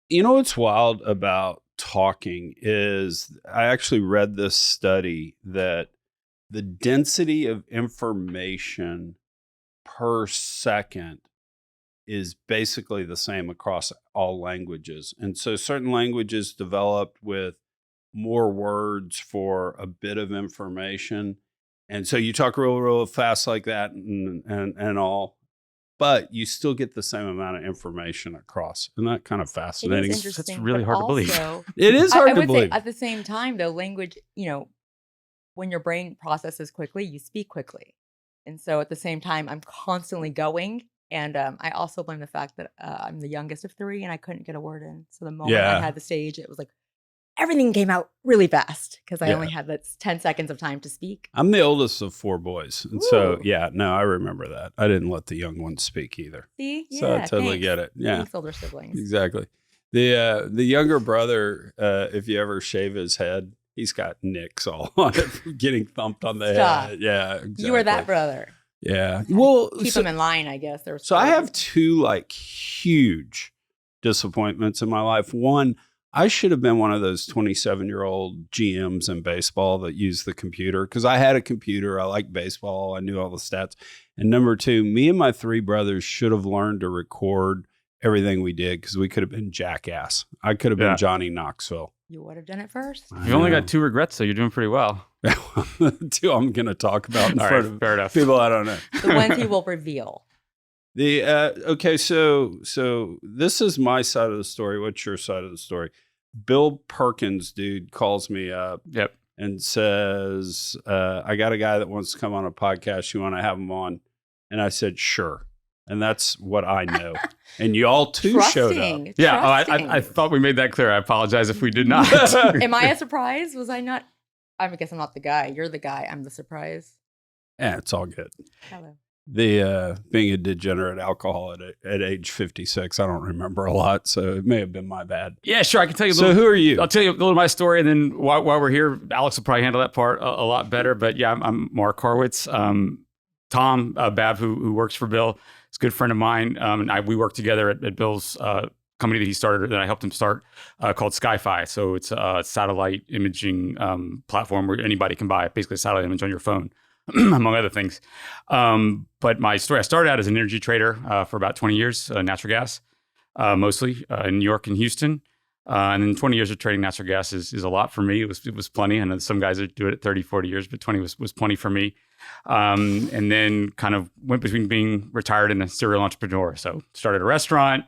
You know what's wild about talking is I actually read this study that the density of information per second is basically the same across all languages. And so certain languages developed with more words for a bit of information. And so you talk real fast like that and all, but you still get the same amount of information across. Isn't that kind of fascinating? It is interesting. That's really hard to believe. It is hard to would believe. say at the same time, though, language, when your brain processes quickly, you speak quickly. And so at the same time, I'm constantly going. And I also blame the fact that I'm the youngest of three and I couldn't get a word in. So the moment I had the stage, it was like everything came out really fast because I only had that 10 seconds of time to speak. I'm the oldest of four boys. And so, I remember that. I didn't let the young ones speak either. See? Yeah, so I totally get it. Yeah. Thanks, older siblings. Exactly. The younger brother, if you ever shave his head, he's got nicks all on it from getting thumped on the head. Yeah, exactly. You were that brother. Yeah. Well, keep them in line, I guess. So I have two huge disappointments in my life. One, I should have been one of those 27-year-old GMs in baseball that used the computer because I had a computer. I liked baseball. I knew all the stats. And number two, me and my three brothers should have learned to record everything we did because we could have been Jackass. I could have been Johnny Knoxville. You would have done it first. You've only got 2 regrets, so you're doing pretty well. 2 I'm going to talk about in front of fair enough. People I don't know. The ones he will reveal. Okay, so this is my side of the story. What's your side of the story? Bill Perkins, dude, calls me up and says, I got a guy that wants to come on a podcast. You want to have him on? And I said, sure. And that's what I know. And you all too showed up. Yeah, I thought we made that clear. I apologize if we did not. Am I a surprise? Was I not? I guess I'm not the guy. You're the guy. I'm the surprise. Yeah, it's all good. Hello. The being a degenerate alcoholic at age 56, I don't remember a lot, so it may have been my bad. Yeah, sure. I can tell you. So who are you? I'll tell you a little of my story, and then while we're here, Alex will probably handle that part a lot better. But yeah, I'm Marc Horowitz. Tom Babb, who works for Bill, is a good friend of mine, and we work together at Bill's company that he started, that I helped him start, called Sky-Fi. So it's a satellite imaging platform where anybody can buy basically a satellite image on your phone, among other things. But my story, I started out as an energy trader for about 20 years, natural gas, mostly in New York and Houston. And then 20 years of trading natural gas is a lot for me. It was plenty. I know some guys that do it at 30, 40 years, but 20 was plenty for me. And then kind of went between being retired and a serial entrepreneur. So started a restaurant,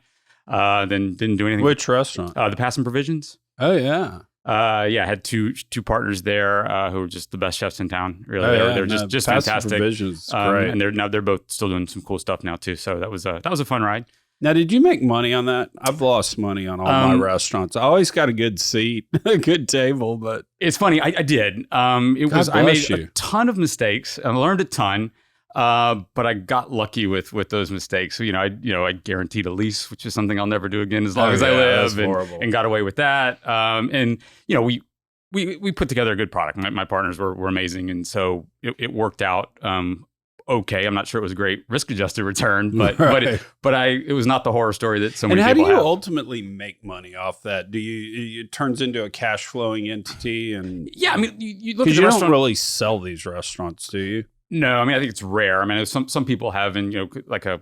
then didn't do anything. Which restaurant? The Passion Provisions. Oh, yeah. I had two partners there who were just the best chefs in town. Really, they're just fantastic. Provisions, great. And they're both still doing some cool stuff now too. So that was a fun ride. Now, did you make money on that? I've lost money on all my restaurants. I always got a good seat, a good table, but it's funny. I did. I made a ton of mistakes and I learned a ton. But I got lucky with those mistakes. So, I guaranteed a lease, which is something I'll never do again as long as I live, and got away with that. We put together a good product. My partners were amazing, and so it worked out. Okay, I'm not sure it was a great risk-adjusted return, but it was not the horror story that so many people have. And how do you ultimately make money off that? It turns into a cash flowing entity, and yeah, I mean, you look at the restaurant. You don't really sell these restaurants, do you? No, I mean, I think it's rare. I mean, some people have, and like a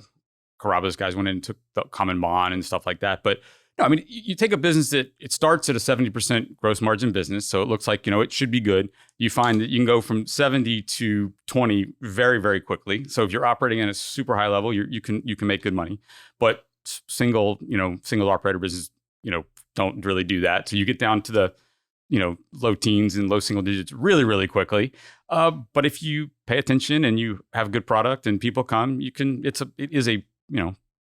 Carrabba's guys went in and took the common bond and stuff like that. But no, I mean, you take a business that it starts at a 70% gross margin business, so it looks like it should be good. You find that you can go from 70 to 20 very, very quickly. So if you're operating at a super high level, you can make good money. But single operator business, don't really do that. So you get down to the low teens and low single digits really, really quickly. But if you pay attention and you have a good product and people come, it is a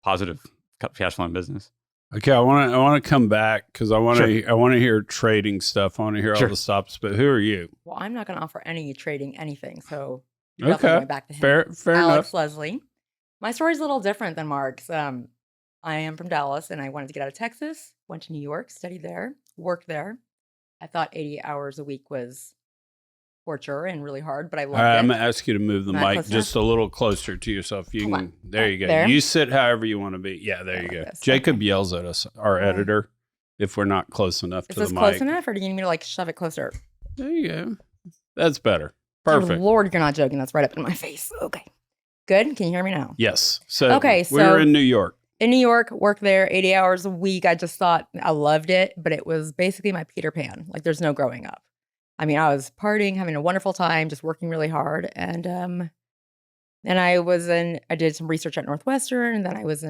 positive cash flowing business. Okay, I want to come back because I want to hear trading stuff. I want to hear all the stops. But who are you? Well, I'm not going to offer any trading anything. So okay, going back to him. Fair Alex enough. Leslie. My story is a little different than Mark's. I am from Dallas and I wanted to get out of Texas. Went to New York, studied there, worked there. I thought 80 hours a week was torture and really hard, but I loved it. I'm going to ask you to move the mic just a little closer to yourself. You can. There you go. There? You sit however you want to be. Yeah, there you go. Jacob yells at us, our editor. if we're not close enough Is to the this mic. close enough, or do you need me to like shove it closer? There you go. That's better. Dear Perfect. Lord, you're not joking. That's right up in my face. Okay. Good. Can you hear me now? Yes. So Okay, we were so- in New York. In New York, worked there 80 hours a week. I just thought I loved it, but it was basically my Peter Pan. Like there's no growing up. I mean, I was partying, having a wonderful time, just working really hard. And then I did some research at Northwestern, and then I was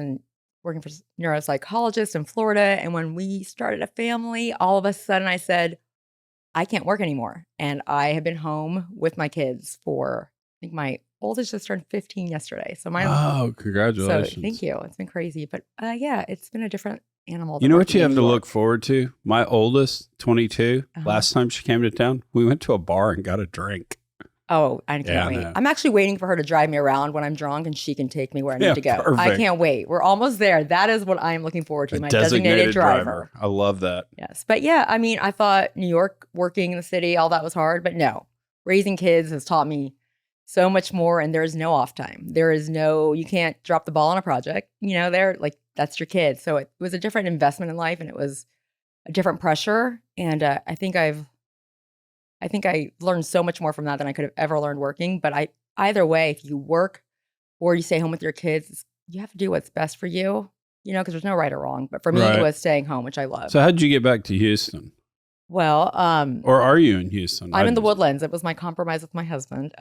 working for neuropsychologists in Florida. And when we started a family, all of a sudden I said, I can't work anymore. And I have been home with my kids for, I think my oldest just turned 15 yesterday. So Oh, congratulations. so thank you. It's been crazy. But yeah, it's been a different animal. You than know what working you in have to New look York. forward to? My oldest, 22, Uh-huh. last time she came to town, we went to a bar and got a drink. Oh, I can't Yeah, I wait. know. I'm actually waiting for her to drive me around when I'm drunk and she can take me where I need Yeah, to go. I perfect. can't wait. We're almost there. That is what I am looking forward to. A My designated driver. I love that. Yes. But yeah, I mean, I thought New York, working in the city, all that was hard. But no, raising kids has taught me so much more. And there's no off time. You can't drop the ball on a project. That's your kid. So it was a different investment in life, and it was a different pressure. And I think I learned so much more from that than I could have ever learned working. But either way, if you work or you stay home with your kids, you have to do what's best for you, because there's no right or wrong. But for me, Right. it was staying home, which I love. So, how did you get back to Houston? Well, Or are you in Houston? I'm in the Woodlands. It was my compromise with my husband.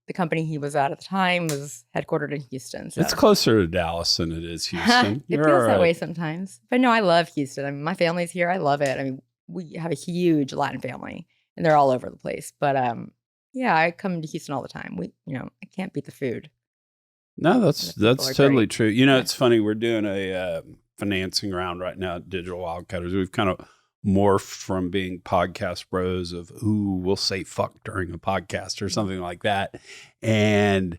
The company he was at the time was headquartered in Houston. So. It's closer to Dallas than it is Houston. It You're feels all that right. way sometimes. But no, I love Houston. I mean, my family's here. I love it. I mean, we have a huge Latin family, and they're all over the place. But yeah, I come to Houston all the time. I can't beat the food. No, The people that's are totally great. true. Yeah. It's funny. We're doing a financing round right now at Digital Wildcatters. We've kind of morphed from being podcast bros of, we'll say fuck during a podcast or something like that, and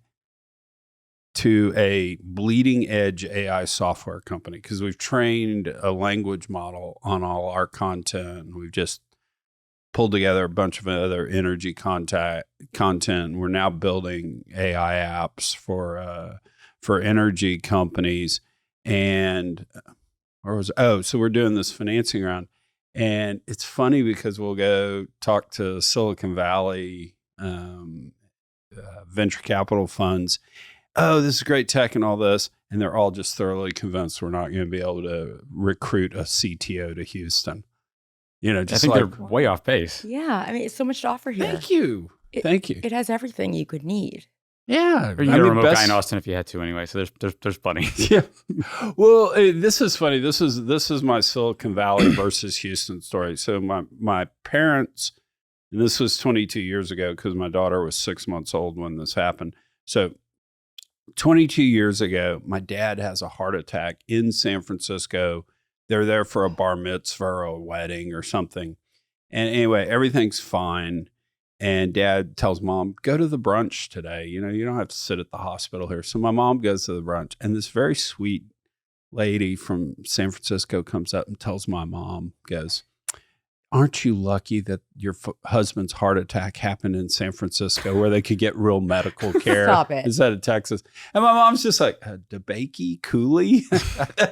to a bleeding edge AI software company, because we've trained a language model on all our content. We've just pulled together a bunch of other energy content. We're now building AI apps for energy companies. And so we're doing this financing round. And it's funny because we'll go talk to Silicon Valley venture capital funds. Oh, this is great tech and all this. And they're all just thoroughly convinced we're not going to be able to recruit a CTO to Houston. I Just think like, they're way off base. Yeah, I mean, it's so much to offer here. thank you. Thank you. It has everything you could need. Yeah. Or you get a remote guy in Austin if you had to anyway. So there's plenty. Yeah. Well, this is funny. This is my Silicon Valley versus Houston story. So my parents, and this was 22 years ago because my daughter was 6 months old when this happened. So 22 years ago, my dad has a heart attack in San Francisco. They're there for a bar mitzvah or a wedding or something. And anyway, everything's fine. And Dad tells Mom, go to the brunch today. You don't have to sit at the hospital here. So my mom goes to the brunch, and this very sweet lady from San Francisco comes up and tells my mom, goes, aren't you lucky that your husband's heart attack happened in San Francisco where they could get real medical care Stop it. instead of Texas? And my mom's just like, DeBakey, Cooley?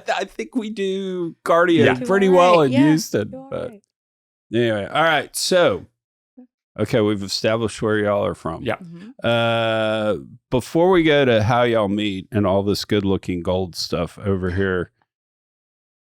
I think we do cardio Yeah. pretty You're well right. in Yeah, Houston. you're But right. anyway, all right. So, okay, we've established where y'all are from. Yeah. Mhm. Before we go to how y'all meet and all this good looking gold stuff over here,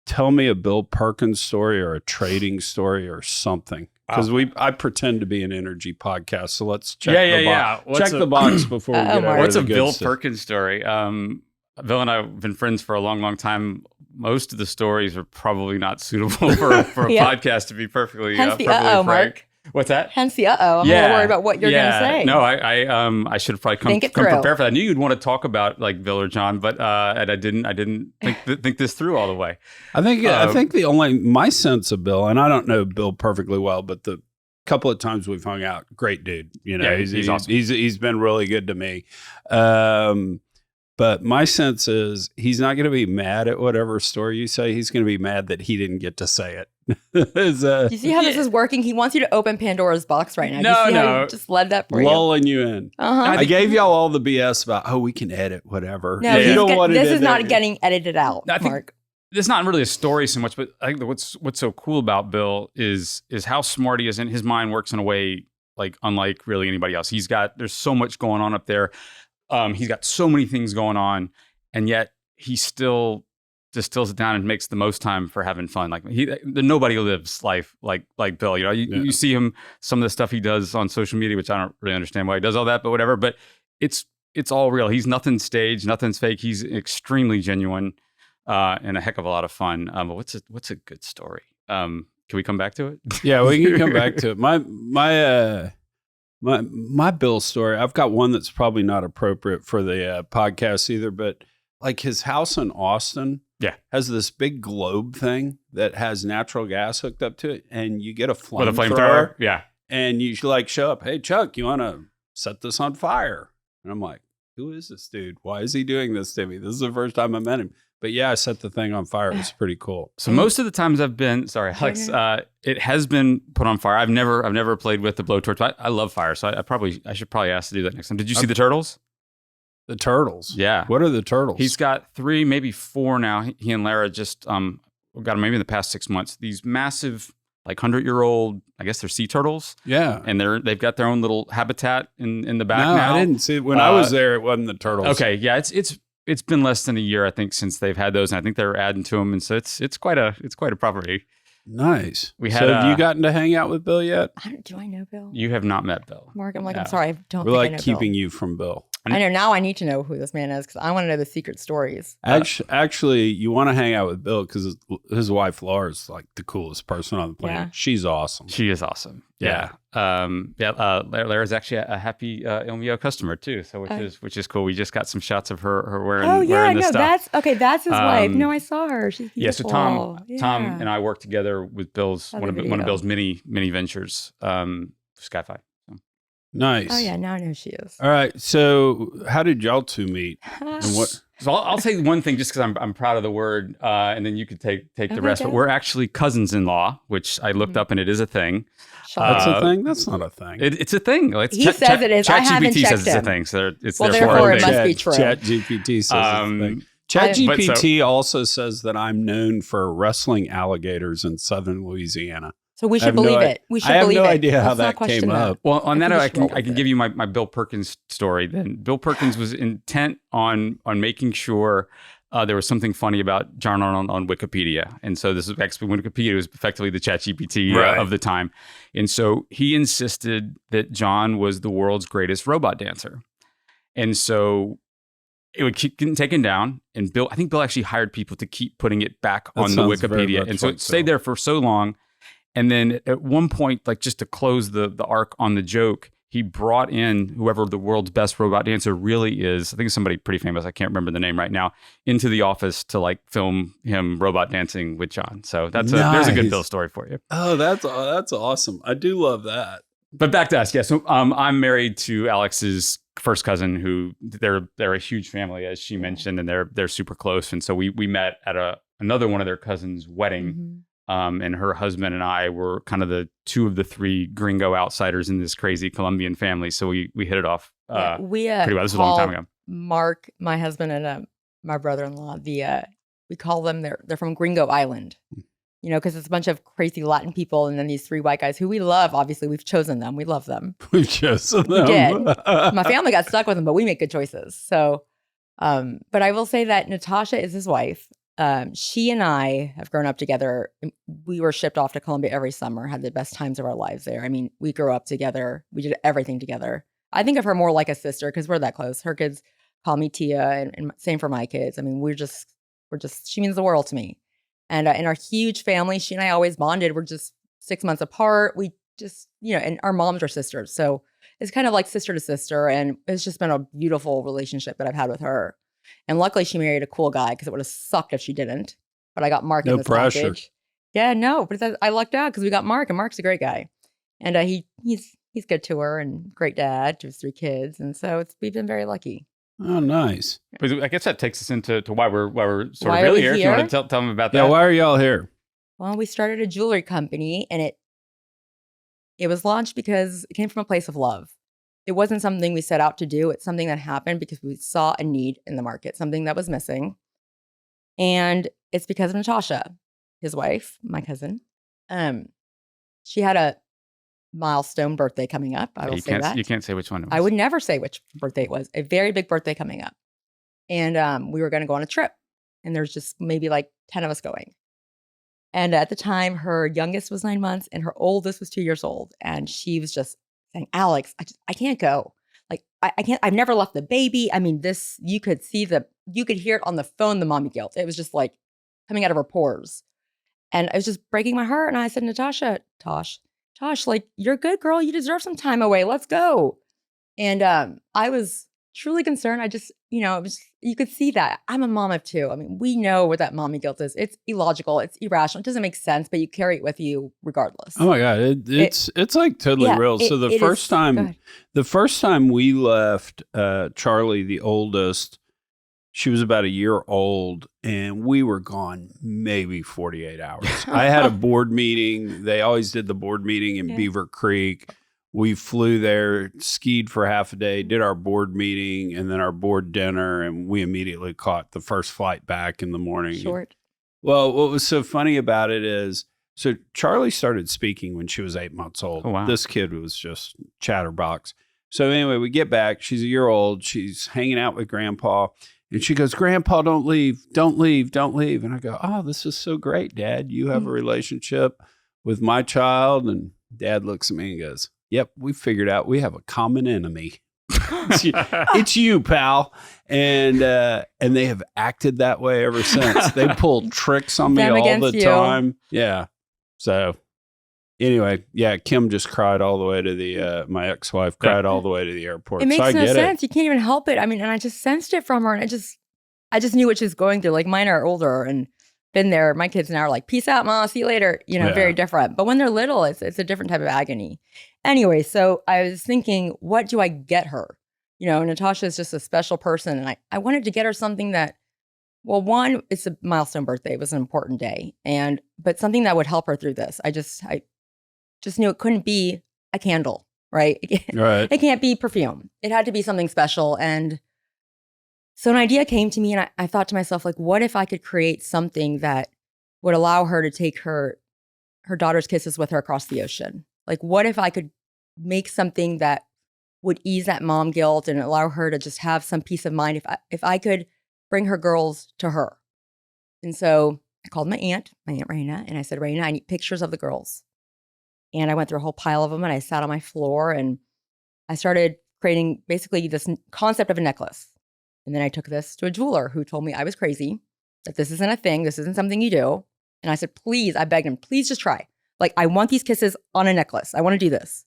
tell me a Bill Perkins story or a trading story or something. Because I pretend to be an energy podcast, so let's check the box. Check the box before we get over What's to a the good Bill stuff. Perkins story? Bill and I have been friends for a long, long time. Most of the stories are probably not suitable for a Yeah. podcast, to be perfectly Hence the perfectly frank. Mark. What's that? Hence the I'm a little worried about what you're going to say. No, I should have probably come Think it prepared through. for that. I knew you'd want to talk about like Bill or John, but and I didn't think this through all the way. I think my sense of Bill, and I don't know Bill perfectly well, but the couple of times we've hung out, great dude. Yeah, he's awesome. He's been really good to me. But my sense is he's not going to be mad at whatever story you say. He's going to be mad that he didn't get to say it. Do you see how this is working? He wants you to open Pandora's box right now. Do you No, see how no. he just led that for you? lulling you in. Uh-huh. I gave y'all all the BS about, we can edit whatever. No, If you don't want it this in is not there- getting edited out, I think- Mark. it's not really a story so much, but I think what's so cool about Bill is how smart he is, and his mind works in a way like unlike really anybody else. There's so much going on up there. He's got so many things going on, and yet he still distills it down and makes the most time for having fun. Like nobody lives life like Bill. You know, you see him, some of the stuff he does on social media, which I don't really understand why he does all that, but whatever. But it's all real. He's nothing staged, nothing's fake. He's extremely genuine and a heck of a lot of fun. But what's a good story? Can we come back to it? Yeah, we can come back to it. My Bill story. I've got one that's probably not appropriate for the podcast either, but like his house in Austin. Yeah, has this big globe thing that has natural gas hooked up to it, and you get a flamethrower. flamethrower. Yeah, and you like show up. Hey, Chuck, you want to set this on fire? And I'm like, who is this dude? Why is he doing this to me? This is the first time I met him. But yeah, I set the thing on fire. It was pretty cool. So most of the times I've been, sorry, Alex, it has been put on fire. I've never played with the blowtorch. I love fire, so I should probably ask to do that next time. Did you see the turtles? The turtles? Yeah. What are the turtles? He's got 3, maybe 4 now. He and Lara just got them maybe in the past 6 months. These massive, like 100-year-old, I guess they're sea turtles. Yeah. And they've got their own little habitat in the back no, now. I didn't see it. When I was there, it wasn't the turtles. Okay, yeah, it's been less than a year, I think, since they've had those, and I think they're adding to them, and so it's quite a property. Nice. We had. So have you gotten to hang out with Bill yet? Do I know Bill? You have not met Bill, Mark. I'm like, Yeah. I'm sorry, I don't. We're think like I know keeping Bill. you from Bill. I know now. I need to know who this man is because I want to know the secret stories. Actually, you want to hang out with Bill because his wife Laura is like the coolest person on the planet. Yeah. She's awesome. She is awesome. Yeah. Lara's actually a happy ilMio customer too, so which is cool. We just got some shots of her wearing. Oh yeah, wearing this no, stuff. that's his wife. No, I saw her. She's beautiful. So Tom and I worked together with Bill's one of Bill's many ventures, Skyfi. So. Nice. Oh yeah, now I know who she is. All right. So how did y'all two meet? And what? So I'll say one thing just because I'm proud of the word, and then you could take the rest. Okay. But we're actually cousins-in-law, which I looked up and it is a thing. That's a thing? That's not a thing. It's a thing. He says it is. I haven't ChatGPT checked says it's a him. thing. So it's Well, therefore a it thing. must be true. ChatGPT says it's a thing. ChatGPT also says that I'm known for wrestling alligators in southern Louisiana. So we should believe it. We should believe it. I have no idea how Let's not that question came up. Well, on that, I can with give you my Bill Perkins story. Then Bill Perkins was intent on making sure there was something funny about John Arnold on Wikipedia, and so this is actually when Wikipedia was effectively the ChatGPT of the time, and so he insisted that John was the world's greatest robot dancer, and so it would keep getting taken down. And I think Bill actually hired people to keep putting it back on the Wikipedia, and so it stayed there for so long. And then at one point, like just to close the arc on the joke, he brought in whoever the world's best robot dancer really is. I think it's somebody pretty famous. I can't remember the name right now. Into the office to like film him robot dancing with John. So there's a good Bill story for you. Oh, that's awesome. I do love that. But back to us, yeah. So I'm married to Alex's first cousin, who they're a huge family, as she mentioned, and they're super close. And so we met at another one of their cousins' wedding. Mm-hmm. And her husband and I were kind of the 2 of the 3 gringo outsiders in this crazy Colombian family. So we hit it off pretty well. This was a long time ago. Mark, my husband, and my brother-in-law, we call them, they're from Gringo Island, you know, because it's a bunch of crazy Latin people, and then these 3 white guys who we love. Obviously, we've chosen them. We love them. We've chosen them. We did. My family got stuck with them, but we make good choices. So, but I will say that Natasha is his wife. She and I have grown up together. We were shipped off to Colombia every summer, had the best times of our lives there. I mean, we grew up together. We did everything together. I think of her more like a sister because we're that close. Her kids call me Tia, and same for my kids. I mean, we're just, she means the world to me. And in our huge family, she and I always bonded. We're just 6 months apart. We just, and our moms are sisters. So it's kind of like sister to sister. And it's just been a beautiful relationship that I've had with her. And luckily she married a cool guy because it would have sucked if she didn't. But I got Mark in this package. Yeah, no, but I lucked out because we got Mark, and Mark's a great guy. And he's good to her and great dad to his 3 kids. And so we've been very lucky. Oh, nice. But I guess that takes us into why we're sort of really here. If you want to tell them about that. Yeah, why are y'all here? Well, we started a jewelry company, and it was launched because it came from a place of love. It wasn't something we set out to do. It's something that happened because we saw a need in the market, something that was missing. And it's because of Natasha, his wife, my cousin. She had a milestone birthday coming up. I will say that. You can't say which one it was. I would never say which birthday it was. A very big birthday coming up. And we were going to go on a trip. And there's just maybe like 10 of us going. And at the time, her youngest was 9 months and her oldest was 2 years old. And she was just saying, Alex, I can't go. Like, I can't, I've never left the baby. I mean, you could hear it on the phone, the mommy guilt. It was just like coming out of her pores. And it was just breaking my heart. And I said, Natasha, Tosh, like, you're a good girl. You deserve some time away. Let's go. And I was truly concerned. I just, you could see that. I'm a mom of two. I mean, we know what that mommy guilt is. It's illogical. It's irrational. It doesn't make sense, but you carry it with you regardless. Oh my God. It's like totally real. So the first time we left Charlie, the oldest, she was about a year old and we were gone maybe 48 hours. I had a board meeting. They always did the board meeting in Beaver Creek. We flew there, skied for half a day, did our board meeting and then our board dinner, and we immediately caught the first flight back in the morning. Short. Well, what was so funny about it is, so Charlie started speaking when she was 8 months old. Oh, wow. This kid was just chatterbox. So anyway, we get back. She's a year old. She's hanging out with Grandpa. And she goes, Grandpa, don't leave. Don't leave. Don't leave. And I go, oh, this is so great, Dad. You have a relationship with my child. And Dad looks at me and goes, yep, we figured out we have a common enemy. It's you, pal. And they have acted that way ever since. They pulled tricks on me all the time. Yeah. So anyway, Kim just cried all the way to the, my ex-wife cried all the way to the airport. It makes so I no get sense. You can't even help it. I mean, and I just sensed it from her, and I just knew what she was going through. Like, mine are older and been there. My kids now are like, peace out, Mom, see you later. Very different. But when they're little, it's a different type of agony. Anyway, so I was thinking, what do I get her? Natasha is just a special person. And I wanted to get her something that, well, one, it's a milestone birthday. It was an important day. But something that would help her through this. I just knew it couldn't be a candle, right? Right. It can't be perfume. It had to be something special. And so an idea came to me, and I thought to myself, like, what if I could create something that would allow her to take her daughter's kisses with her across the ocean? Like, what if I could make something that would ease that mom guilt and allow her to just have some peace of mind if I could bring her girls to her? And so I called my Aunt Raina, and I said, Raina, I need pictures of the girls. And I went through a whole pile of them, and I sat on my floor, and I started creating basically this concept of a necklace. And then I took this to a jeweler who told me I was crazy, that this isn't a thing. This isn't something you do. And I said, please, I begged him, please just try. Like, I want these kisses on a necklace. I want to do this.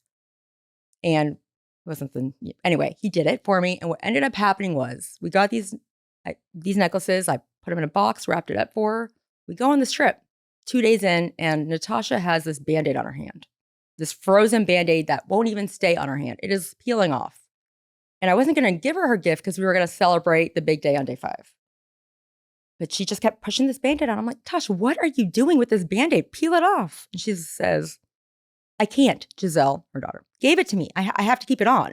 And it was something. Anyway, he did it for me. And what ended up happening was we got these necklaces. I put them in a box, wrapped it up for her. We go on this trip 2 days in, and Natasha has this Band-Aid on her hand, this frozen Band-Aid that won't even stay on her hand. It is peeling off. And I wasn't going to give her gift because we were going to celebrate the big day on day 5. But she just kept pushing this Band-Aid on. I'm like, Tosh, what are you doing with this Band-Aid? Peel it off. And she says, I can't. Giselle, her daughter, gave it to me. I have to keep it on.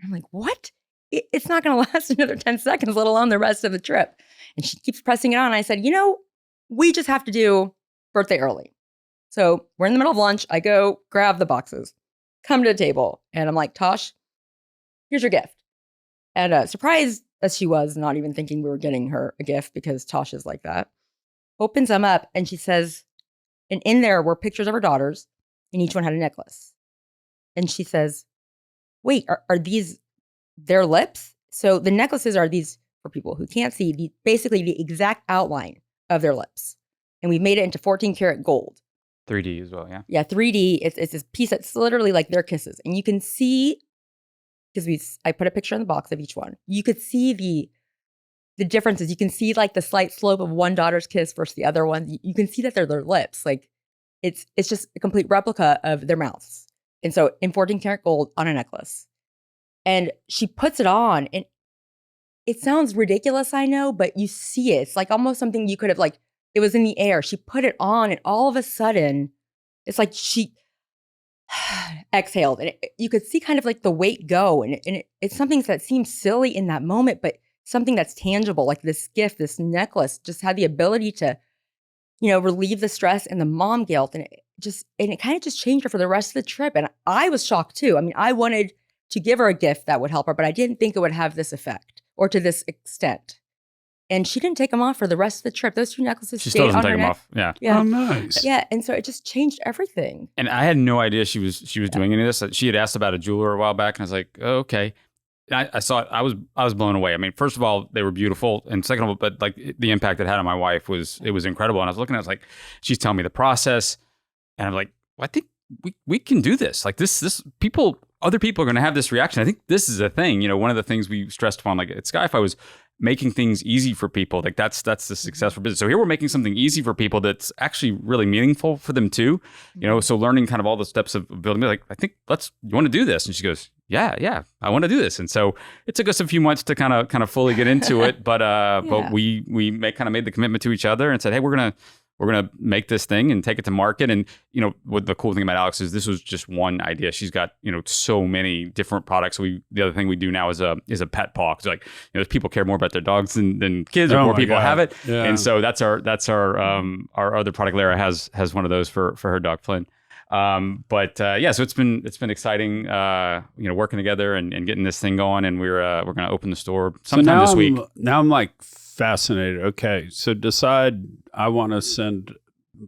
I'm like, what? It's not going to last another 10 seconds, let alone the rest of the trip. And she keeps pressing it on. I said, we just have to do birthday early. So we're in the middle of lunch. I go grab the boxes, come to the table. And I'm like, Tosh, here's your gift. And surprised as she was, not even thinking we were getting her a gift because Tosh is like that, opens them up and she says, and in there were pictures of her daughters and each one had a necklace. And she says, wait, are these their lips? So the necklaces are these, for people who can't see, basically the exact outline of their lips. And we made it into 14 karat gold. 3D as well, yeah. Yeah, 3D. It's this piece that's literally like their kisses. And you can see, because I put a picture in the box of each one. You could see the differences. You can see like the slight slope of one daughter's kiss versus the other one. You can see that they're their lips. Like it's just a complete replica of their mouths. And so in 14 karat gold on a necklace. And she puts it on, and it sounds ridiculous, I know, but you see it. It's like almost something you could have, like, it was in the air. She put it on, and all of a sudden, it's like she exhaled. And you could see kind of like the weight go. And it's something that seems silly in that moment, but something that's tangible, like this gift, this necklace, just had the ability to relieve the stress and the mom guilt. And it kind of just changed her for the rest of the trip. And I was shocked too. I mean, I wanted to give her a gift that would help her, but I didn't think it would have this effect or to this extent. And she didn't take them off for the rest of the trip. Those 2 necklaces She stayed still doesn't on take her them neck. off. Yeah. Yeah. Oh, nice. Yeah. And so it just changed everything. And I had no idea she was doing any of this. She had asked about a jeweler a while back, and I was like, oh, okay. And I saw it. I was blown away. I mean, first of all, they were beautiful, and second of all, but like the impact it had on my wife was incredible. And I was looking, I was like, she's telling me the process, and I'm like, well, I think we can do this. Like this other people are going to have this reaction. I think this is a thing. One of the things we stressed upon, like at Skyfi, was making things easy for people. Like that's the success for business. So here we're making something easy for people that's actually really meaningful for them too. So learning kind of all the steps of building, like, I think you want to do this? And she goes, yeah, I want to do this. And so it took us a few months to kind of fully get into it, but we kind of made the commitment to each other and said, hey, we're gonna make this thing and take it to market. And what the cool thing about Alex is, this was just one idea. She's got so many different products. The other thing we do now is a pet paw. Cause people care more about their dogs than kids, or more people have it. Yeah. And so that's our other product. Lara has one of those for her dog Flynn. So it's been exciting, working together and getting this thing going. And we're going to open the store sometime this week. Now I'm like fascinated. Okay. So decide I want to send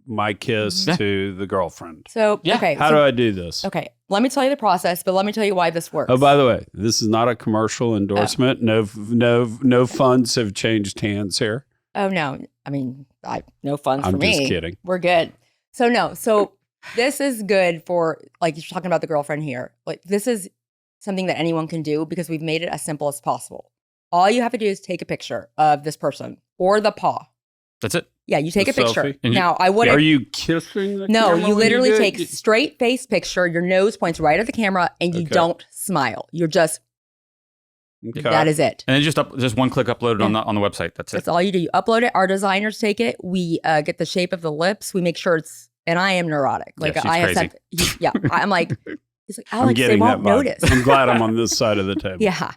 my kiss to the girlfriend. So, okay. How do I do this? Okay. Let me tell you the process, but let me tell you why this works. Oh, by the way, this is not a commercial endorsement. No funds have changed hands here. Oh, no. I mean, no funds for me. I'm just kidding. We're good. So this is good for, like, you're talking about the girlfriend here. Like, this is something that anyone can do because we've made it as simple as possible. All you have to do is take a picture of this person or the paw. That's it. Yeah, you take a picture. Selfie? Now, I wouldn't. Are you kissing the No, camera you when literally do it? take straight face picture. Your nose points right at the camera, and you don't smile. You're just. Okay. That is it. And then just one click uploaded on the website. That's it. That's all you do. You upload it. Our designers take it. We get the shape of the lips. We make sure it's. And I am neurotic. Like she's I have crazy. said, I'm like, he's like, I'm Alex, they getting won't that vibe. notice. I'm glad I'm on this side of the table. Yeah.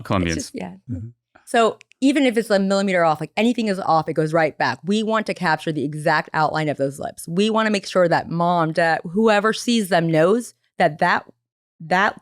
Colombians. It's just, yeah. Mm-hmm. So even if it's a millimeter off, like anything is off, it goes right back. We want to capture the exact outline of those lips. We want to make sure that mom, dad, whoever sees them knows that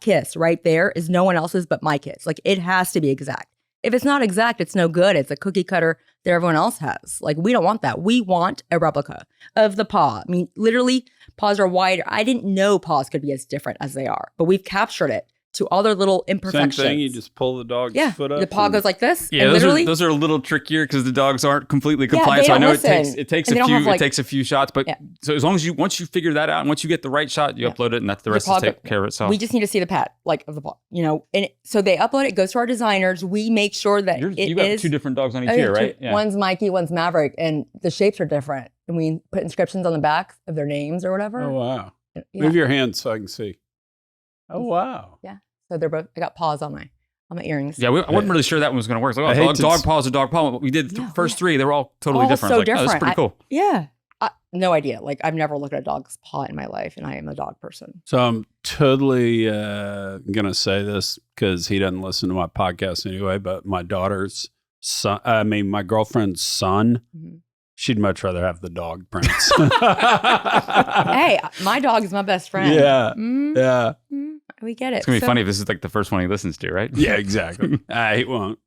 kiss right there is no one else's but my kiss. Like it has to be exact. If it's not exact, it's no good. It's a cookie cutter that everyone else has. Like we don't want that. We want a replica of the paw. I mean, literally, paws are wider. I didn't know paws could be as different as they are, but we've captured it to all their little imperfections. Same thing, you just pull the dog's foot up. The paw goes like this. Yeah, and those are a little trickier because the dogs aren't completely compliant. they so I know listen. it takes a few shots, but so as long as once you figure that out and once you get the right shot, you upload it and that's the rest will take care of itself. We just need to see the pat of the paw, and so they upload it, goes to our designers. We make sure that you got 2 different dogs on each ear, right? Yeah. One's Mikey, one's Maverick, and the shapes are different. And we put inscriptions on the back of their names or whatever. Oh wow! Move your hands so I can see. Oh wow! Yeah. So they're both. I got paws on my earrings. Yeah, I wasn't really sure that one was going to work. Like, dog paw is a dog paw. We did the first 3; they were all totally different. So like, different. That's pretty cool. No idea. Like I've never looked at a dog's paw in my life, and I am a dog person. So I'm totally gonna say this because he doesn't listen to my podcast anyway. But my daughter's son, my girlfriend's son. Mm-hmm. She'd much rather have the dog prints. Hey, my dog is my best friend. Yeah. Yeah. We get it. It's going to be funny if this is like the first one he listens to, right? Yeah, exactly. He won't.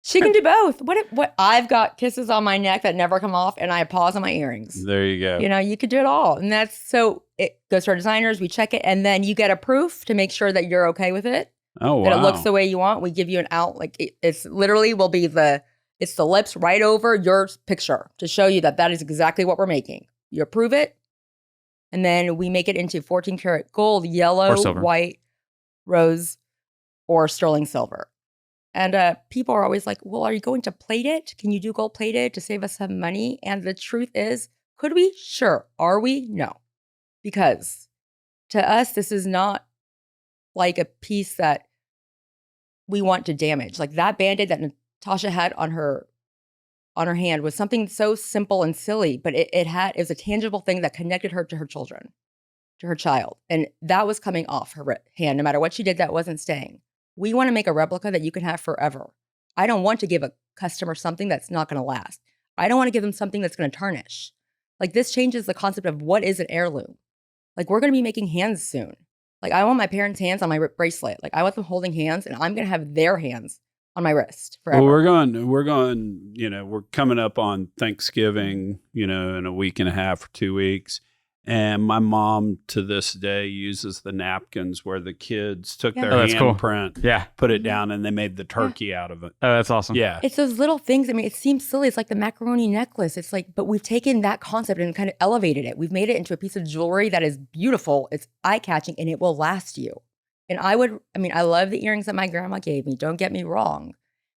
She can do both. What I've got kisses on my neck that never come off, and I have paws on my earrings. There you go. You could do it all. And that's so it goes to our designers, we check it, and then you get a proof to make sure that you're okay with it. Oh, wow. That it looks the way you want. We give you an out. Like it's literally will be it's the lips right over your picture to show you that is exactly what we're making. You approve it, and then we make it into 14 karat gold, yellow, white, rose, or sterling silver. And people are always like, well, are you going to plate it? Can you do gold plated to save us some money? And the truth is, could we? Sure. Are we? No. Because to us, this is not like a piece that we want to damage. Like that Band-Aid that Natasha had on her hand was something so simple and silly, but it was a tangible thing that connected her to her children, to her child. And that was coming off her hand. No matter what she did, that wasn't staying. We want to make a replica that you can have forever. I don't want to give a customer something that's not going to last. I don't want to give them something that's going to tarnish. Like this changes the concept of what is an heirloom. Like we're going to be making hands soon. Like I want my parents' hands on my bracelet. Like I want them holding hands, and I'm going to have their hands on my wrist forever. Well, we're going, we're coming up on Thanksgiving, in a week and a half or 2 weeks. And my mom to this day uses the napkins where the kids took their handprint, put it down, and they made the turkey out of it. Oh, that's awesome. Yeah. It's those little things. I mean, it seems silly. It's like the macaroni necklace. It's like, but we've taken that concept and kind of elevated it. We've made it into a piece of jewelry that is beautiful. It's eye-catching, and it will last you. And I love the earrings that my grandma gave me. Don't get me wrong.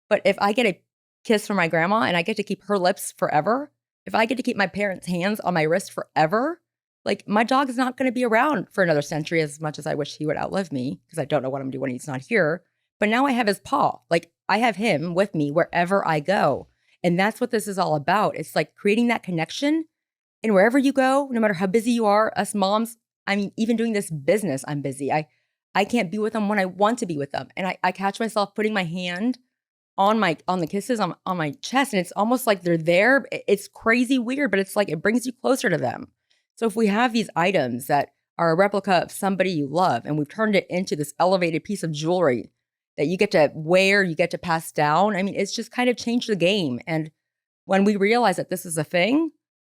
But if I get a kiss from my grandma and I get to keep her lips forever, if I get to keep my parents' hands on my wrist forever, like my dog is not going to be around for another century as much as I wish he would outlive me because I don't know what I'm going to do when he's not here. But now I have his paw. Like I have him with me wherever I go. And that's what this is all about. It's like creating that connection. And wherever you go, no matter how busy you are, us moms, even doing this business, I'm busy. I can't be with them when I want to be with them. And I catch myself putting my hand on the kisses on my chest. And it's almost like they're there. It's crazy weird, but it's like it brings you closer to them. So if we have these items that are a replica of somebody you love, and we've turned it into this elevated piece of jewelry that you get to wear, you get to pass down, it's just kind of changed the game. And when we realize that this is a thing,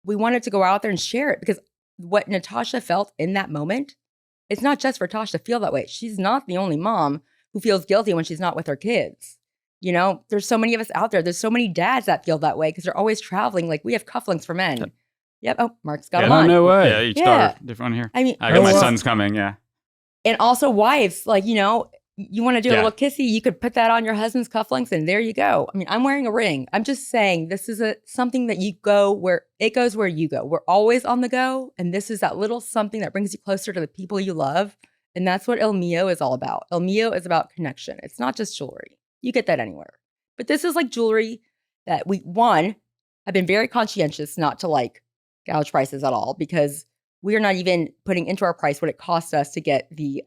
we wanted to go out there and share it because what Natasha felt in that moment, it's not just for Tasha to feel that way. She's not the only mom who feels guilty when she's not with her kids. There's so many of us out there. There's so many dads that feel that way because they're always traveling. Like we have cufflinks for men. Yep. Oh, Mark's got them on. No way. Yeah, each daughter different one here. I got my son's coming. Yeah. And also wives, like, you want to do a little kissy, you could put that on your husband's cufflinks and there you go. I'm wearing a ring. I'm just saying this is something that you go where it goes where you go. We're always on the go. And this is that little something that brings you closer to the people you love. And that's what ilMio is all about. ilMio is about connection. It's not just jewelry. You get that anywhere. But this is like jewelry that have been very conscientious not to like gouge prices at all because we are not even putting into our price what it costs us to get the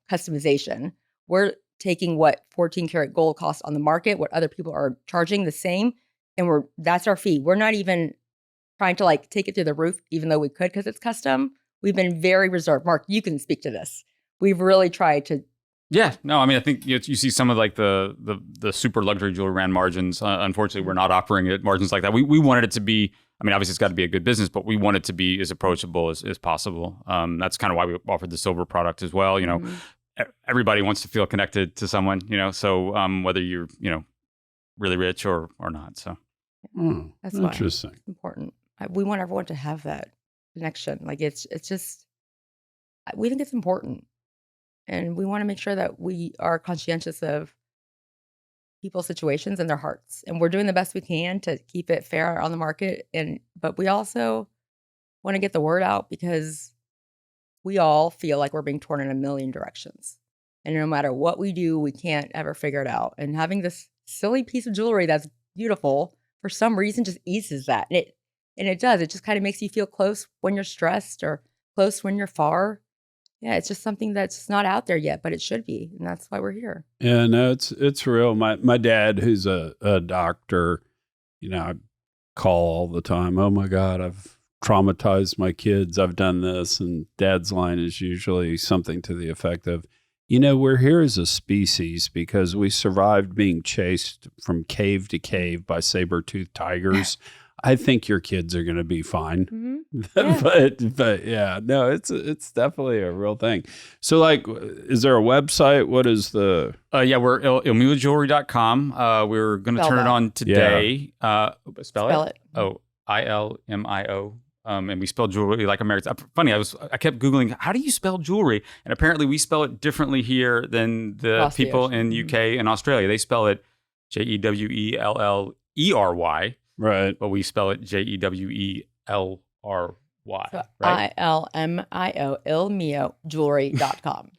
customization. We're taking what 14 karat gold costs on the market, what other people are charging the same, and that's our fee. We're not even trying to like take it through the roof, even though we could because it's custom. We've been very reserved. Mark, you can speak to this. We've really tried to. Yeah, no, I think you see some of like the super luxury jewelry brand margins. Unfortunately, we're not operating at margins like that. We wanted it to be. Obviously, it's got to be a good business, but we want it to be as approachable as possible. That's kind of why we offered the silver product as well. Everybody wants to feel connected to someone. So whether you're really rich or not. So that's interesting. Why it's important. We want everyone to have that connection. Like it's just we think it's important. And we want to make sure that we are conscientious of people's situations and their hearts. And we're doing the best we can to keep it fair on the market. But we also want to get the word out because we all feel like we're being torn in a million directions. And no matter what we do, we can't ever figure it out. And having this silly piece of jewelry that's beautiful, for some reason, just eases that. And it does. It just kind of makes you feel close when you're stressed or close when you're far. Yeah, it's just something that's not out there yet, but it should be. And that's why we're here. Yeah, no, it's real. My dad, who's a doctor, I call all the time. Oh my God, I've traumatized my kids. I've done this. And Dad's line is usually something to the effect of, we're here as a species because we survived being chased from cave to cave by saber-toothed tigers. I think your kids are going to be fine. Mm-hmm. Yeah. but yeah, no, it's definitely a real thing. So like, is there a website? What is the? We're ilmiojewelry.com. We're going to turn it on today. Yeah. Spell it. Oh, ilMio. And we spell jewelry like Americans. Funny, I kept Googling, how do you spell jewelry? And apparently we spell it differently here than the people in UK and Australia. They spell it Jewellery. Right. But we spell it Jewelry. So right? ilMio, ilmiojewelry.com.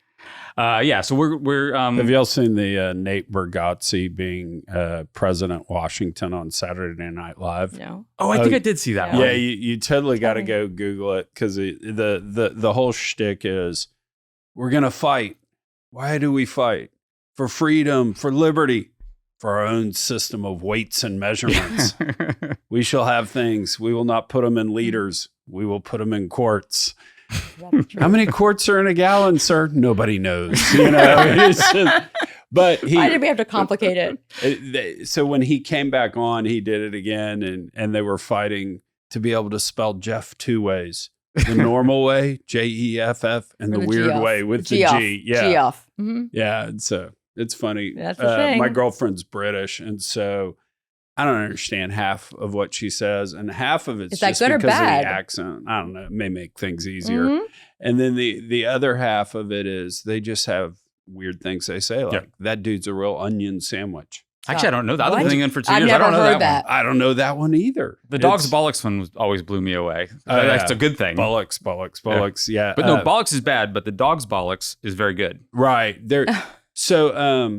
So we're have y'all seen the Nate Bargatze being President Washington on Saturday Night Live? No. Oh, I think I did see that one. Yeah, you totally got to go Google it because the whole shtick is we're gonna fight. Why do we fight? For freedom, for liberty. for our own system of weights and measurements. We shall have things. We will not put them in liters. We will put them in quarts. How many quarts are in a gallon, sir? Nobody knows. It's just, but why did we have to complicate it? So when he came back on, he did it again, and they were fighting to be able to spell Jeff two ways: the normal way, Jeff, and the weird G-off. way with the G-off. G. Yeah, G-off. Mm-hmm. yeah. And so it's funny. That's the thing. My girlfriend's British, and so I don't understand half of what she says, and half of it's just good or because of bad? the accent. I don't know. It may make things easier. Mhm. And then the other half of it is they just have weird things they say, like that dude's a real onion sandwich. Actually, I don't know that. I've What? been living in for 2 I've years. I never don't know heard that one. I don't know that one either. The dog's bollocks one always blew me away. That's a good thing. Bollocks. Yeah. But no, bollocks is bad, but the dog's bollocks is very good. Right. There. So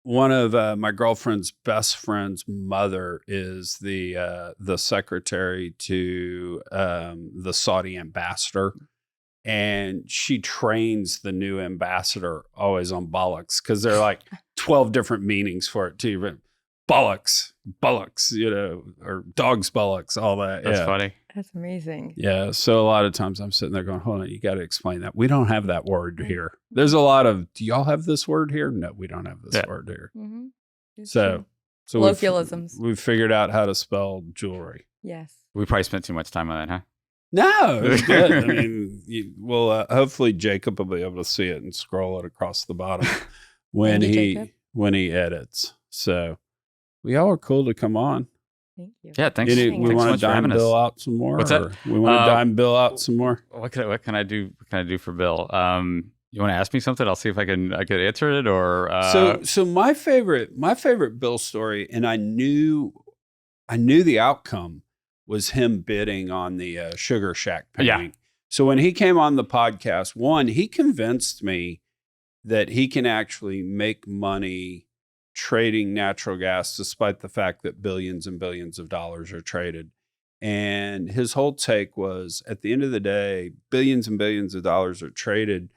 one of my girlfriend's best friend's mother is the secretary to the Saudi ambassador. And she trains the new ambassador always on bollocks because there are like 12 different meanings for it too. But bollocks, or dog's bollocks, all that. That's funny. That's amazing. Yeah. So a lot of times I'm sitting there going, hold on, you got to explain that. We don't have that word here. There's a lot of, do y'all have this word here? No, we don't have this word here. Mm-hmm. So colloquialisms. we've figured out how to spell jewelry. Yes. We probably spent too much time on that, huh? No, it's good. I mean, hopefully Jacob will be able to see it and scroll it across the bottom when he edits. So we all are cool to come on. Thank you. Yeah, thanks. We Thanks so want to much for dime having us. Bill out some more. What's that? We want to dime Bill out some more. What can I do? What can I do for Bill? You want to ask me something? I'll see if I can answer it. Or So my favorite Bill story, and I knew the outcome was him bidding on the Sugar Shack painting. Yeah. So when he came on the podcast, he convinced me that he can actually make money trading natural gas, despite the fact that billions and billions of dollars are traded. And his whole take was, at the end of the day, billions and billions of dollars are traded,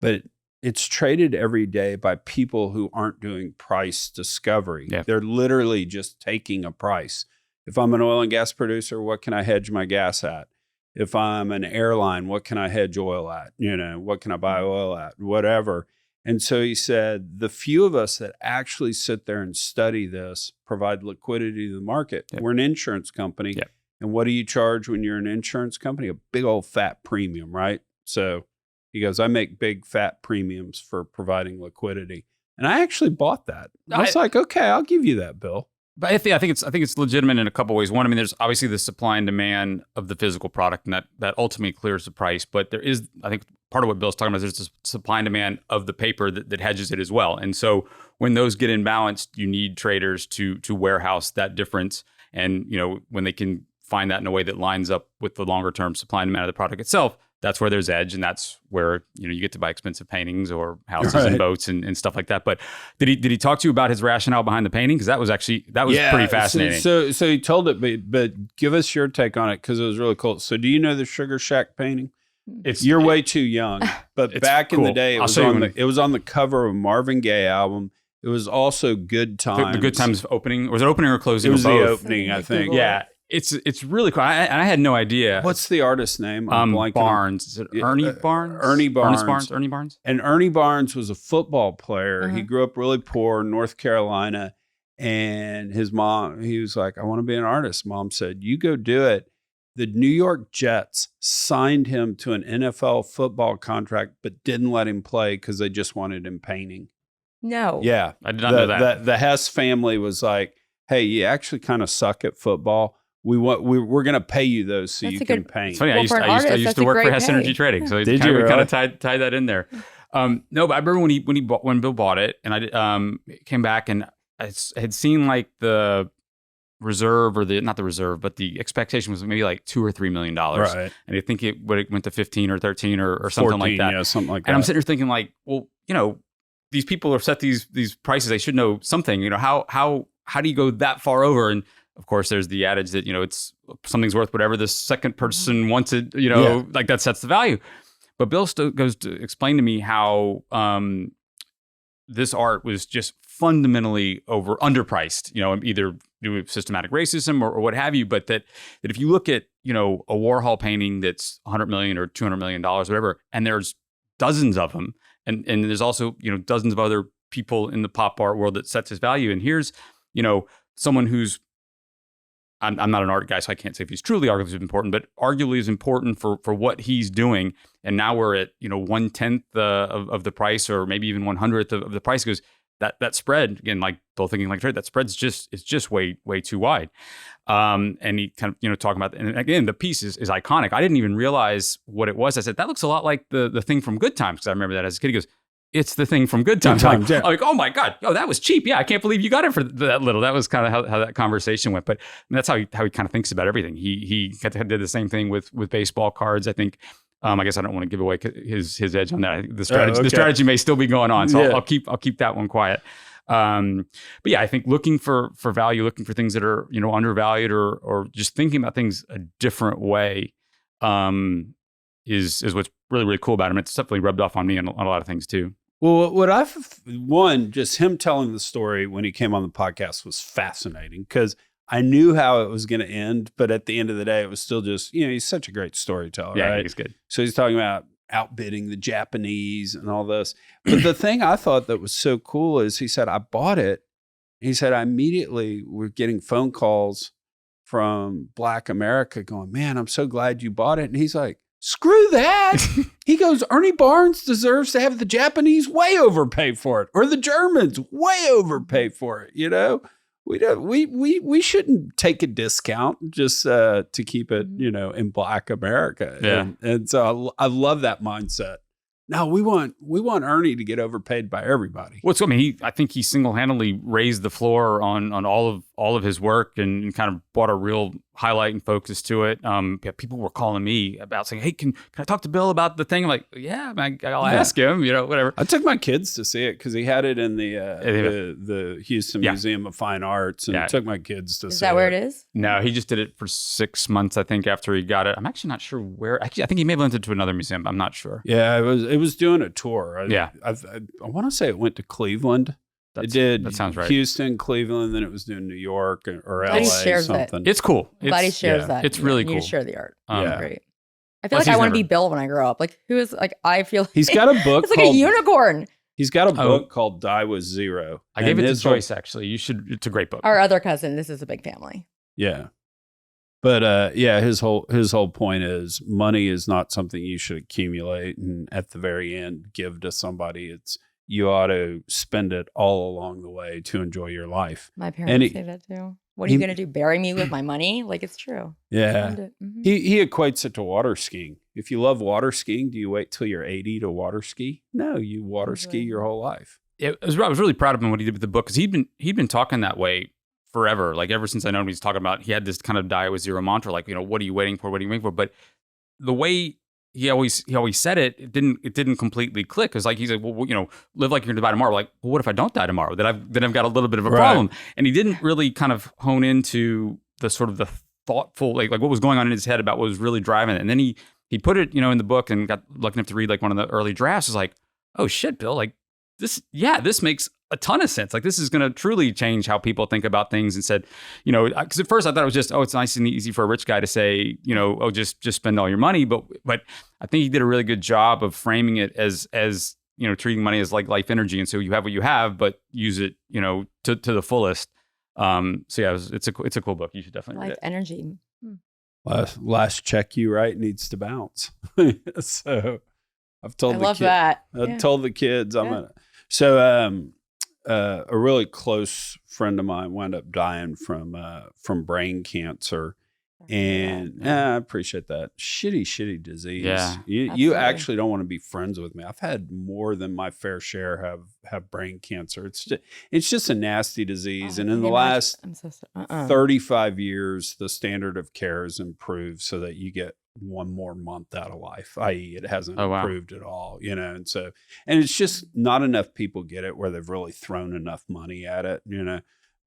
but it's traded every day by people who aren't doing price discovery. Yeah. They're literally just taking a price. If I'm an oil and gas producer, what can I hedge my gas at? If I'm an airline, what can I hedge oil at? What can I buy oil at? Whatever. And so he said, the few of us that actually sit there and study this provide liquidity to the market. Yep. We're an insurance company. Yep. And what do you charge when you're an insurance company? A big old fat premium, right? So he goes, I make big fat premiums for providing liquidity. And I actually bought that. I was like, okay, I'll give you that, Bill. But I think it's legitimate in a couple ways. One, I mean, there's obviously the supply and demand of the physical product, and that ultimately clears the price. But there is, I think, part of what Bill's talking about is there's the supply and demand of the paper that hedges it as well. And so when those get imbalanced, you need traders to warehouse that difference. And when they can find that in a way that lines up with the longer term supply and demand of the product itself, that's where there's edge, and that's where you get to buy expensive paintings or houses and boats and stuff like that. But did he talk to you about his rationale behind the painting? Because that was pretty fascinating. So he told it, but give us your take on it because it was really cool. So do you know the Sugar Shack painting? You're way too young, but back in the day, it was on the cover of a Marvin Gaye album. It was also Good Times. The Good Times opening. Was it opening or closing? It was both? The opening, I think. Yeah. It's really cool. I had no idea. What's the artist's name? Barnes. Is it Ernie Barnes? Ernie Barnes. Ernie Barnes. And Ernie Barnes was a football player. Uh-huh. He grew up really poor in North Carolina. And his mom, he was like, I want to be an artist. Mom said, you go do it. The New York Jets signed him to an NFL football contract, but didn't let him play because they just wanted him painting. No. Yeah. I did not know that. The Hess family was like, hey, you actually kind of suck at football. We're going to pay you those so you can paint. It's funny. Well, I used to work for Hess Energy Trading, so we kind of tied that in there. No, but I remember when Bill bought it, and I came back and I had seen like the reserve or not the reserve, but the expectation was maybe like $2 or $3 million, right? And I think it went to 15 or 13 or something 14, like that. Yeah, something like that. And I'm sitting here thinking like, well, these people have set these prices. They should know something. How do you go that far over? And of course, there's the adage that, it's something's worth whatever the second person wants it, like that sets the value. But Bill goes to explain to me how this art was just fundamentally underpriced, either due to systematic racism or what have you. But that if you look at, a Warhol painting that's $100 million or $200 million, whatever, and there's dozens of them, and there's also, dozens of other people in the pop art world that sets his value. And here's, someone who's, I'm not an art guy, so I can't say if he's truly arguably important, but arguably is important for what he's doing. And now we're at 1/10 of the price, or maybe even 1/100th of the price. Because that spread, again, like Bill thinking like trade, that spread's just way too wide. And he kind of talking about, and again, the piece is iconic. I didn't even realize what it was. I said, that looks a lot like the thing from Good Times, because I remember that as a kid. He goes, it's the thing from Good Times. I'm like, oh my God, that was cheap. Yeah, I can't believe you got it for that little. That was kind of how that conversation went. But that's how he kind of thinks about everything. He did the same thing with baseball cards. I think. I guess I don't want to give away his edge on that. I think the strategy may still be going on, so I'll keep that one quiet. But yeah, I think looking for value, looking for things that are undervalued, or just thinking about things a different way, is what's really cool about him. It's definitely rubbed off on me on a lot of things too. Well, just him telling the story when he came on the podcast was fascinating, because I knew how it was going to end, but at the end of the day, it was still just, he's such a great storyteller. Yeah, right? He's good. So he's talking about outbidding the Japanese and all this. But the thing I thought that was so cool is he said, I bought it. He said, I immediately were getting phone calls from Black America going, man, I'm so glad you bought it. And he's like, screw that. He goes, Ernie Barnes deserves to have the Japanese way overpay for it, or the Germans way overpay for it. We shouldn't take a discount just to keep it, in Black America. Yeah. And so I love that mindset. No, we want Ernie to get overpaid by everybody. Well, I think he single-handedly raised the floor on all of his work, and kind of brought a real highlight and focus to it. People were calling me about saying, "Hey, can I talk to Bill about the thing?" I'm like, "Yeah, man, I'll ask him." Whatever. I took my kids to see it because he had it in the Houston Museum of Fine Arts, and took my kids to see it. Is that where it is? No, he just did it for 6 months, I think, after he got it. I'm actually not sure where. Actually, I think he may have lent it to another museum. I'm not sure. Yeah, it was doing a tour. I want to say it went to Cleveland. It did. That sounds right. Houston, Cleveland, then it was doing New York or LA. Something. It's cool. Glad he shares that. It's really cool. You share the art. Great. I feel Plus like I want to be Bill when I grow up. Like, who is like? I feel like he's got a book. It's like a unicorn. He's got a book called Die With Zero. I gave it to Joyce. Actually, you should. It's a great book. Our other cousin. This is a big family. Yeah. But his whole point is money is not something you should accumulate and at the very end give to somebody. It's you ought to spend it all along the way to enjoy your life. My parents say that too. What are you going to do? Bury me with my money? Like, it's true. Yeah. He equates it to water skiing. If you love water skiing, do you wait till you're 80 to water ski? No, you water ski your whole life. I was really proud of him what he did with the book, because he'd been talking that way forever. Like, ever since I know him, he's talking about, he had this kind of Die With Zero mantra, like, what are you waiting for? What are you waiting for? But the way he always said it, it didn't completely click. Cause like, he's like, well, live like you're gonna die tomorrow. Like, well, what if I don't die tomorrow? Then I've got a little bit of a problem. And he didn't really kind of hone into the sort of the thoughtful, like what was going on in his head about what was really driving it. And then he put it, in the book, and got lucky enough to read like one of the early drafts. Is like, oh shit, Bill, like this makes a ton of sense. Like, this is going to truly change how people think about things. And said, because at first I thought it was just, it's nice and easy for a rich guy to say, just spend all your money. But I think he did a really good job of framing it as treating money as like life energy. And so you have what you have, but use it, to the fullest. So yeah, it's a cool book. You should definitely read it. Life energy. Last check you write needs to bounce. So I've told told the kids a really close friend of mine wound up dying from brain cancer. And I appreciate that. Shitty disease. Yeah, you actually don't want to be friends with me. I've had more than my fair share have brain cancer. It's just a nasty disease. And in the last 35 years, the standard of care has improved so that you get one more month out of life, i.e. it hasn't improved at all, and it's just not enough people get it where they've really thrown enough money at it,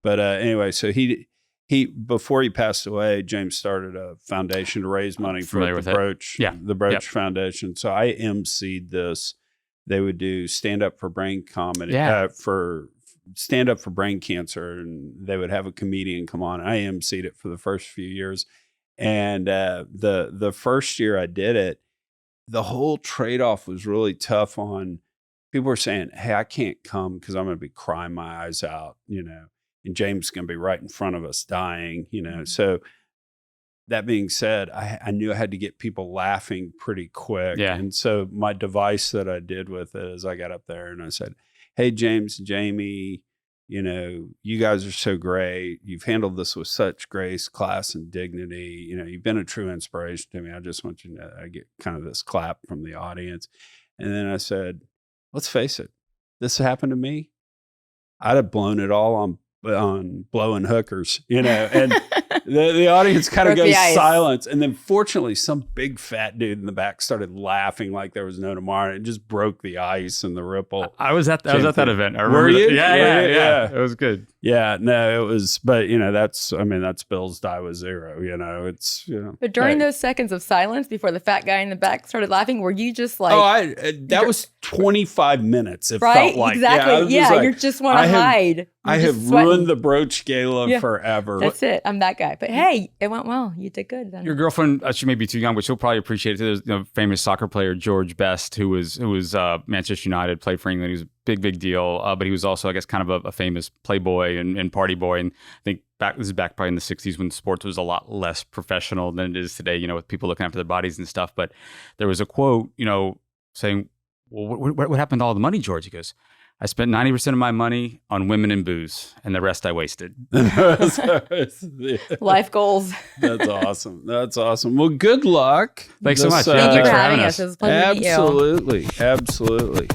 but anyway, so he before he passed away, James started a foundation to raise money for the Broach Foundation. So I emceed this. They would do stand up for brain comedy for Stand Up for Brain Cancer, and they would have a comedian come on. I emceed it for the first few years. And the first year I did it, the whole trade-off was really tough on people were saying, hey, I can't come because I'm going to be crying my eyes out, and James is going to be right in front of us dying, So that being said, I knew I had to get people laughing pretty quick. Yeah. And so my device that I did with it is I got up there and I said, hey, James, Jamie, you guys are so great. You've handled this with such grace, class, and dignity. You've been a true inspiration to me. I just want you to know, I get kind of this clap from the audience. And then I said, let's face it, this happened to me. I'd have blown it all on blowing hookers, and the audience kind of goes silent. And then fortunately, some big fat dude in the back started laughing like there was no tomorrow. It just broke the ice and the ripple. I was at that event. I remember. Were you? Yeah. It was good. Yeah, no, it was, but that's Bill's die with zero, it's, But during those seconds of silence before the fat guy in the back started laughing, were you just like, that was 25 minutes. It right? felt like, exactly. Yeah. You just want to hide. I have ruined the Broach Gala forever. That's it. I'm that guy. But hey, it went well. You did good then. Your girlfriend, she may be too young, but she'll probably appreciate it. There's famous soccer player George Best, who was Manchester United, played for England. He was a big deal, but he was also, I guess, kind of a famous playboy and party boy. And I think this is back probably in the 60s when sports was a lot less professional than it is today, with people looking after their bodies and stuff. But there was a quote, saying, well, what happened to all the money, George? He goes, I spent 90% of my money on women and booze, and the rest I wasted. Life goals. That's awesome. That's awesome. Well, good luck. Thanks so much. Thank you for having us. It was a pleasure to meet you. Absolutely.